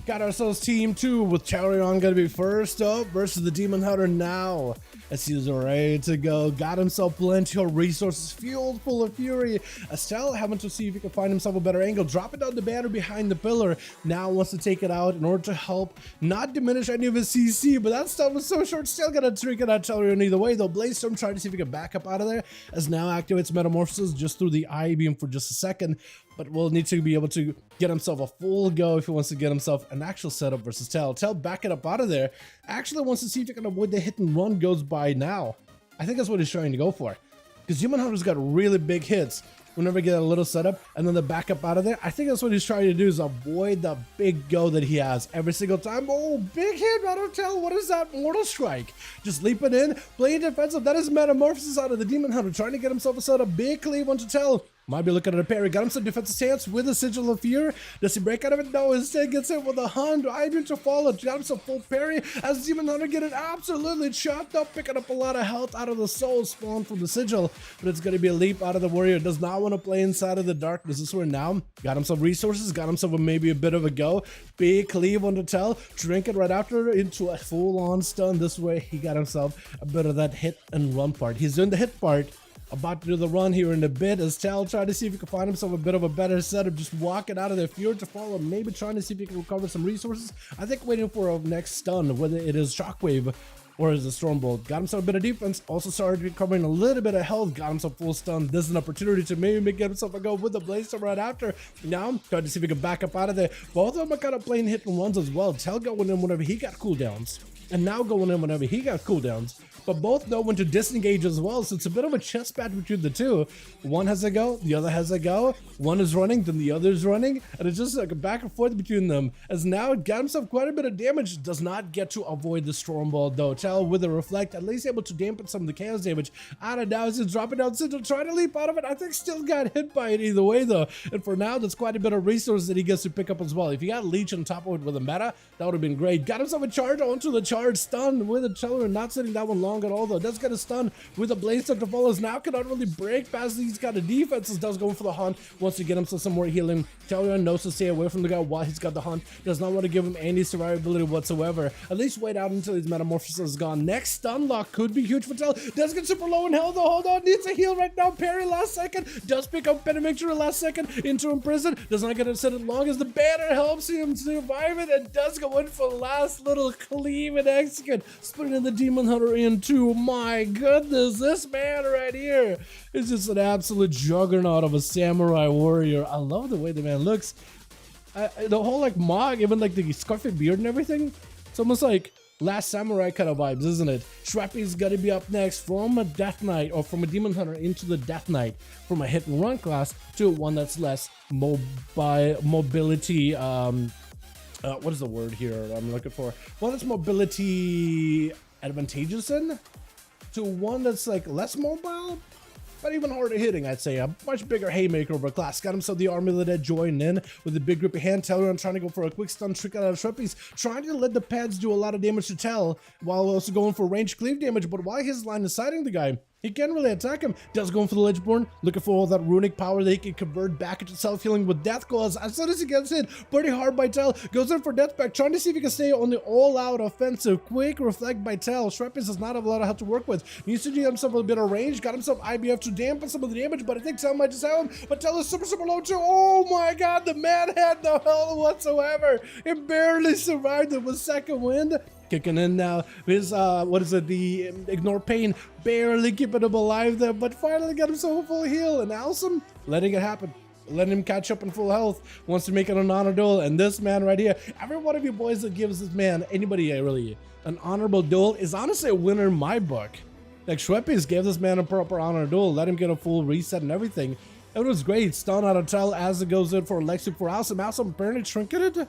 Got ourselves team 2 with Dalaran gonna be first up versus the Demon Hunter now. As he's ready to go, got himself plenty of resources, fueled full of fury. Estelle having to see if he can find himself a better angle, dropping down the banner behind the pillar. Now wants to take it out in order to help not diminish any of his CC, but that stuff was so short, still gonna trick it out Dalaran either way though. Blazestorm trying to see if he can back up out of there, as now activates Metamorphosis just through the eye beam for just a second, but will need to be able to get himself a full go if he wants to get himself an actual setup versus Tell. Tell back it up out of there. Actually wants to see if he can avoid the hit and run goes by now. I think that's what he's trying to go for. Because Demon Hunter's got really big hits whenever you get a little setup and then the backup out of there. I think that's what he's trying to do, is avoid the big go that he has every single time. Oh, big hit out of Tell. What is that? Mortal Strike. Just leaping in, playing defensive. That is Metamorphosis out of the Demon Hunter, trying to get himself a setup. Big cleave onto Tell. Might be looking at a parry. Got him some defensive stance with a Sigil of Fear. Does he break out of it? No, instead gets hit with a Hunt. I do to follow. Got him some full parry as Demon Hunter get it absolutely chopped up, picking up a lot of health out of the soul spawn from the Sigil. But it's going to be a leap out of the warrior. Does not want to play inside of the darkness. This is where now got him some resources. Got himself maybe a bit of a go. Big cleave on the Tell. Drink it right after into a full-on stun. This way he got himself a bit of that hit and run part. He's doing the hit part. About to do the run here in a bit as Tell trying to see if he can find himself a bit of a better setup, just walking out of there, Fury to follow, maybe trying to see if he can recover some resources. I think waiting for a next stun, whether it is Shockwave or is a Stormbolt. Got himself a bit of defense, also started recovering a little bit of health, got himself full stun. This is an opportunity to maybe get himself a go with the Blazestorm right after. Now, trying to see if he can back up out of there. Both of them are kind of playing hit and runs as well. Tell going in whenever he got cooldowns, and now going in whenever he got cooldowns. But both know when to disengage as well, so it's a bit of a chess match between the two. One has a go, the other has a go. One is running, then the other is running, and it's just like a back and forth between them. As now it got himself quite a bit of damage, does not get to avoid the Stormbolt though. Tell with a reflect, at least able to dampen some of the chaos damage. Out of now, he's dropping down Sigil, trying to leap out of it. I think still got hit by it either way though. And for now, that's quite a bit of resources that he gets to pick up as well. If he got Leech on top of it with a meta, that would have been great. Got himself a charge onto the charge, stun with a Dalaran, not sitting that one long at all though. Does get a stun with a Blazestorm to follow. Now cannot really break past these kind of defenses. Does go for the Hunt, wants to get himself some more healing. Dalaran knows to stay away from the guy while he's got the Hunt. Does not want to give him any survivability whatsoever. At least wait out until his Metamorphosis is gone. Next stun lock could be huge for Tell. Does get super low in health though. Hold on, needs a heal right now. Parry last second. Does pick up Better Victory last second. Interim prison. Does not get it set as long as the banner helps him survive it, and does go in for last little cleave and execute. Splitting the Demon Hunter into my goodness, this man right here is just an absolute juggernaut of a samurai warrior. I love the way the man looks. The whole like Mog, even like the scarfy beard and everything, it's almost like Last Samurai kind of vibes, isn't it? Shrappy's gotta be up next from a Death Knight, or from a Demon Hunter into the Death Knight, from a hit and run class to one that's less mobility. What is the word here I'm looking for? One that's mobility advantageous in, to one that's like less mobile, but even harder hitting, I'd say. A much bigger haymaker of a class. Got himself the Army of the Dead joining in with a big grippy hand. Dalaran trying to go for a quick stun trick out of Shreppy's, trying to let the pads do a lot of damage to Tell, while also going for range cleave damage. But while his line is siding the guy, he can't really attack him. Does go for the Ledgeborn, looking for all that runic power that he can convert back into self-healing with Death Claws. As soon as he gets hit pretty hard by Tell, goes in for Death Pact, trying to see if he can stay on the all-out offensive. Quick reflect by Tell. Shreppis does not have a lot of help to work with. Needs to do himself a bit of range. Got himself IBF to dampen some of the damage, but I think Tell might just have him. But Tell is super low too. Oh my god, the man had no health whatsoever. He barely survived it with second wind. Kicking in now, his the Ignore Pain, barely keeping him alive there, but finally got himself a full heal, and Alsum letting it happen, letting him catch up in full health, wants to make it an honor duel. And this man right here, every one of you boys that gives this man, anybody really, an honorable duel is honestly a winner in my book. Like Shreppis gave this man a proper honor duel, let him get a full reset and everything. It was great. Stun out of Tell as it goes in for Alexi for Alsum. Alsum apparently trinketed?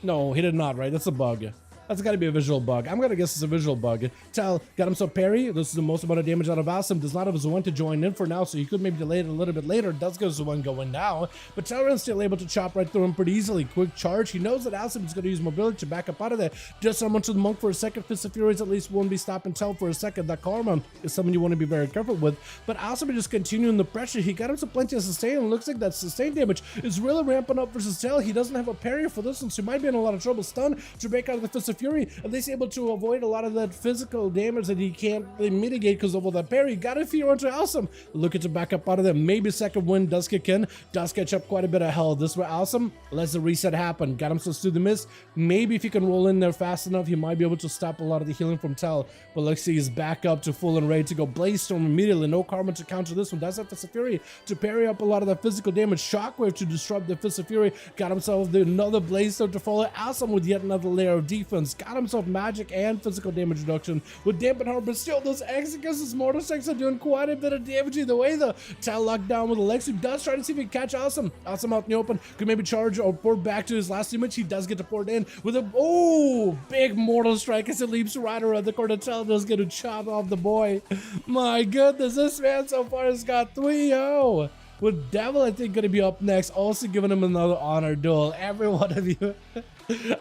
No, he did not, right? That's a bug. That's gotta be a visual bug. I'm gonna guess it's a visual bug. Tal got himself parry. This is the most amount of damage out of Awesome. Does not have Zuan to join in for now, so he could maybe delay it a little bit later. Does go Zuan going now, but Dalaran's still able to chop right through him pretty easily. Quick charge. He knows that Awesome is gonna use mobility to back up out of there. Just summon to the monk for a second. Fist of Furies at least won't be stopping Tal for a second. That karma is something you want to be very careful with, but Awesome is just continuing the pressure. He got himself plenty of sustain, and looks like that sustain damage is really ramping up versus Tal. He doesn't have a parry for this one, so he might be in a lot of trouble. Stun to break out of the Fist of Fury, at least able to avoid a lot of that physical damage that he can't really mitigate because of all that parry. Got a fear onto Awesome. Looking to back up out of there. Maybe second wind does kick in. Does catch up quite a bit of health. This way Awesome lets the reset happen. Got himself through the mist. Maybe if he can roll in there fast enough, he might be able to stop a lot of the healing from Tal. But let's see, he's back up to full and ready to go. Blaze Storm immediately. No karma to counter this one. Does have Fist of Fury to parry up a lot of that physical damage. Shockwave to disrupt the Fist of Fury. Got himself another Blaze Storm to follow. Awesome with yet another layer of defense. Got himself magic and physical damage reduction with Dampen Heart, but still those Execution's Mortal Strikes are doing quite a bit of damage either way though. Tal locked down with Alexi. Does try to see if he can catch Awesome. Awesome out in the open. Could maybe charge or pour back to his last image. He does get to pour it in with a big Mortal Strike as it leaps right around the corner. Tal does get to chop off the boy. My goodness, this man so far has got 3-0. With Devil, I think, going to be up next, also giving him another honor duel. Every one of you.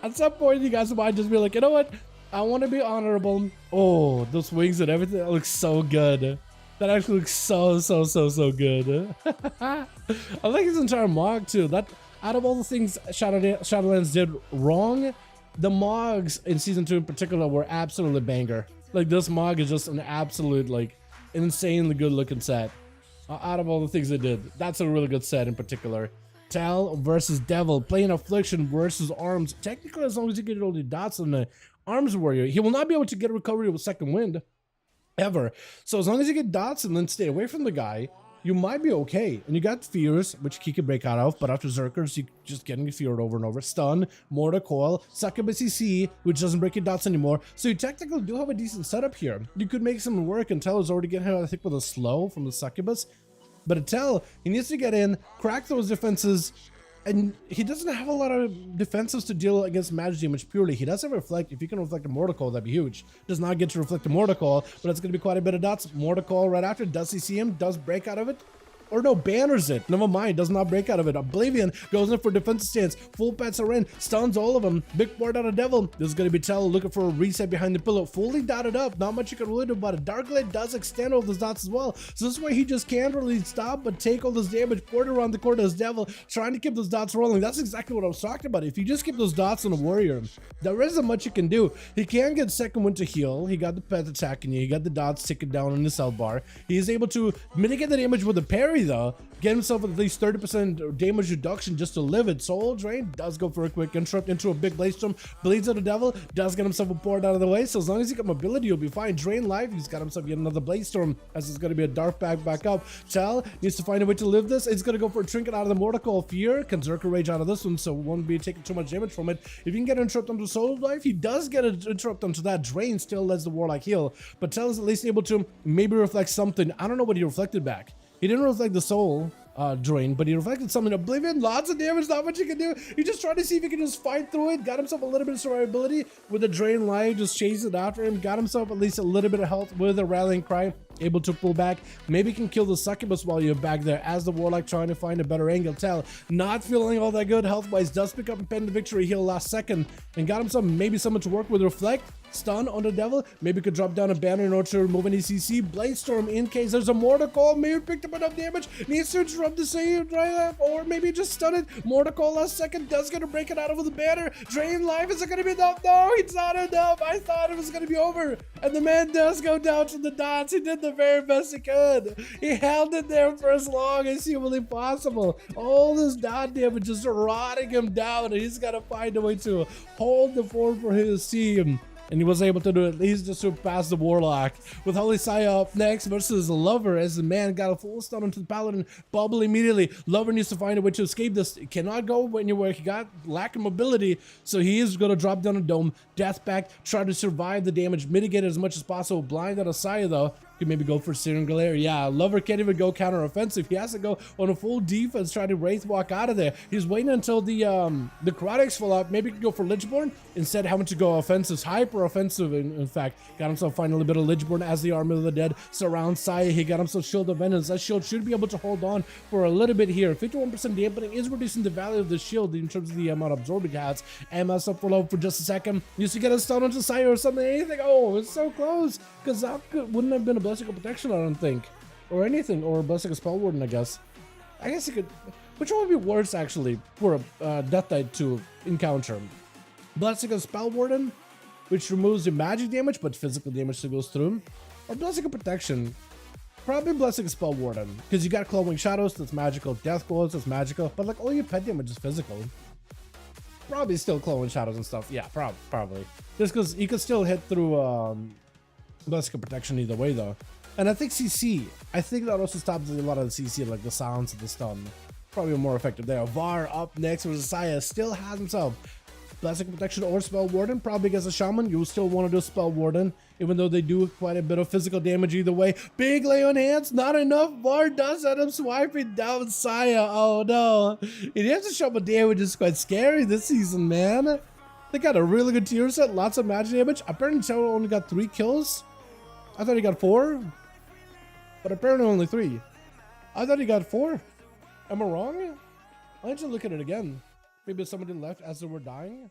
At some point, you guys might just be like, you know what? I want to be honorable. Oh, those wings and everything, that looks so good. That actually looks so good. I like his entire Mog, too. That, out of all the things Shadowlands did wrong, the Mogs in Season 2 in particular were absolutely banger. Like, this Mog is just an absolute, like, insanely good-looking set. Out of all the things they did, that's a really good set in particular. Tal versus Devil, playing Affliction versus Arms. Technically, as long as you get all the dots on the Arms Warrior, he will not be able to get a recovery with second wind, ever. So as long as you get dots and then stay away from the guy, you might be okay. And you got Fears, which he can break out of, but after Zerkers, you just getting feared over and over. Stun, Mortar Coil, Succubus CC, which doesn't break your dots anymore. So you technically do have a decent setup here. You could make some work, and Tal is already getting hit, I think, with a slow from the Succubus. But Tal, he needs to get in, crack those defenses, and he doesn't have a lot of defenses to deal against magic damage purely. He does have Reflect. If you can reflect a Mortal Coil, that'd be huge. Does not get to reflect a Mortal Coil, but it's going to be quite a bit of dots. Mortal Coil right after. Does he see him? Does break out of it? Or no, banners it. Never mind, does not break out of it. Oblivion goes in for defensive stance. Full pets are in, stuns all of them. Big board out of Devil. This is going to be Tal looking for a reset behind the pillow. Fully dotted up. Not much you can really do about it. Darklight does extend all those dots as well. So this way he just can't really stop but take all this damage. Poured around the corner as Devil, trying to keep those dots rolling. That's exactly what I was talking about. If you just keep those dots on a warrior, there isn't much you can do. He can get second wind to heal. He got the pet attacking you. He got the dots ticking down on the cell bar. He is able to mitigate the damage with a parry though. Get himself at least 30% damage reduction just to live it. Soul Drain does go for a quick interrupt into a big Blaze Storm. Bleeds out the Devil, does get himself a board out of the way. So as long as he got mobility, he'll be fine. Drain life, he's got himself yet another Blaze Storm, as it's going to be a Dark back up. Tal needs to find a way to live this. It's going to go for a Trinket out of the Mortal Coil. Fear can Zerker Rage out of this one, so won't be taking too much damage from it. If you can get an interrupt onto Soul Life, he does get an interrupt onto that. Drain still lets the Warlock heal, but Tal is at least able to maybe reflect something. I don't know what he reflected back. He didn't reflect the Soul Drain, but he reflected something. Oblivion, lots of damage, not much he can do. He just tried to see if he can just fight through it. Got himself a little bit of survivability with the Drain Life, just chased it after him. Got himself at least a little bit of health with a Rallying Cry. Able to pull back. Maybe can kill the Succubus while you're back there as the Warlock trying to find a better angle. Tal not feeling all that good health-wise. Does pick up a pen to victory heal last second and got himself maybe someone to work with. Reflect. Stun on the Devil. Maybe could drop down a banner in order to remove any CC. Blaze Storm in case there's a Mortal Coil. Maybe picked up enough damage. Needs to interrupt the save drive, or maybe just stun it. Mortal Coil last second. Does get to break it out of the banner. Drain life. Is it going to be enough? No, it's not enough. I thought it was going to be over. And the man does go down to the dots. He did the very best he could. He held it there for as long as humanly possible. All this dot damage just rotting him down, and he's got to find a way to hold the fort for his team. And he was able to do at least just surpass the Warlock. With Holy Saya up next versus Lover, as the man got a full stun onto the Paladin. Bubble immediately. Lover needs to find a way to escape this. He cannot go anywhere. He got lack of mobility, so he is going to drop down a dome. Death back, try to survive the damage, mitigate it as much as possible. Blind out of Saya though. Could maybe go for Searing Glare. Yeah, Lover can't even go counter-offensive. He has to go on a full defense, try to Wraith Walk out of there. He's waiting until the Necrotics fall out. Maybe he could go for Lichborn. Instead, having to go offensive, hyper-offensive, in fact. Got himself finally a bit of Lichborn as the Army of the Dead surrounds Saya. He got himself Shield of Vengeance. That shield should be able to hold on for a little bit here. 51% dampening is reducing the value of the shield in terms of the amount of absorbing it has. And mess up for low for just a second. Used to get a stun onto Saya or something. Anything. Oh, it's so close. Because that wouldn't have been a Blessing of Protection, I don't think. Or anything. Or a Blessing of Spell Warden, I guess. I guess it could... Which one would be worse, actually, for a Death Knight to encounter? Blessing of Spell Warden, which removes the magic damage, but physical damage still goes through. Or Blessing of Protection. Probably Blessing of Spell Warden. Because you got Clawing Shadows, that's magical. Death Glows, that's magical. But like all your pet damage is physical. Probably still Clawing Shadows and stuff. Yeah, probably. Just because you could still hit through Blessing of Protection either way, though. And I think CC. I think that also stops a lot of the CC, like the sounds of the stun. Probably more effective there. Var up next versus Saya. Still has himself Blessing Protection or Spell Warden. Probably against a Shaman. You still want to do Spell Warden, even though they do quite a bit of physical damage either way. Big lay on hands. Not enough. Var does end up swiping down Saya. Oh no. It has to Shaman damage is quite scary this season, man. They got a really good tier set. Lots of magic damage. Apparently Shaman only got 3 kills. I thought he got 4. But apparently only 3. I thought he got 4. Am I wrong? I need to look at it again. Maybe somebody left as they were dying.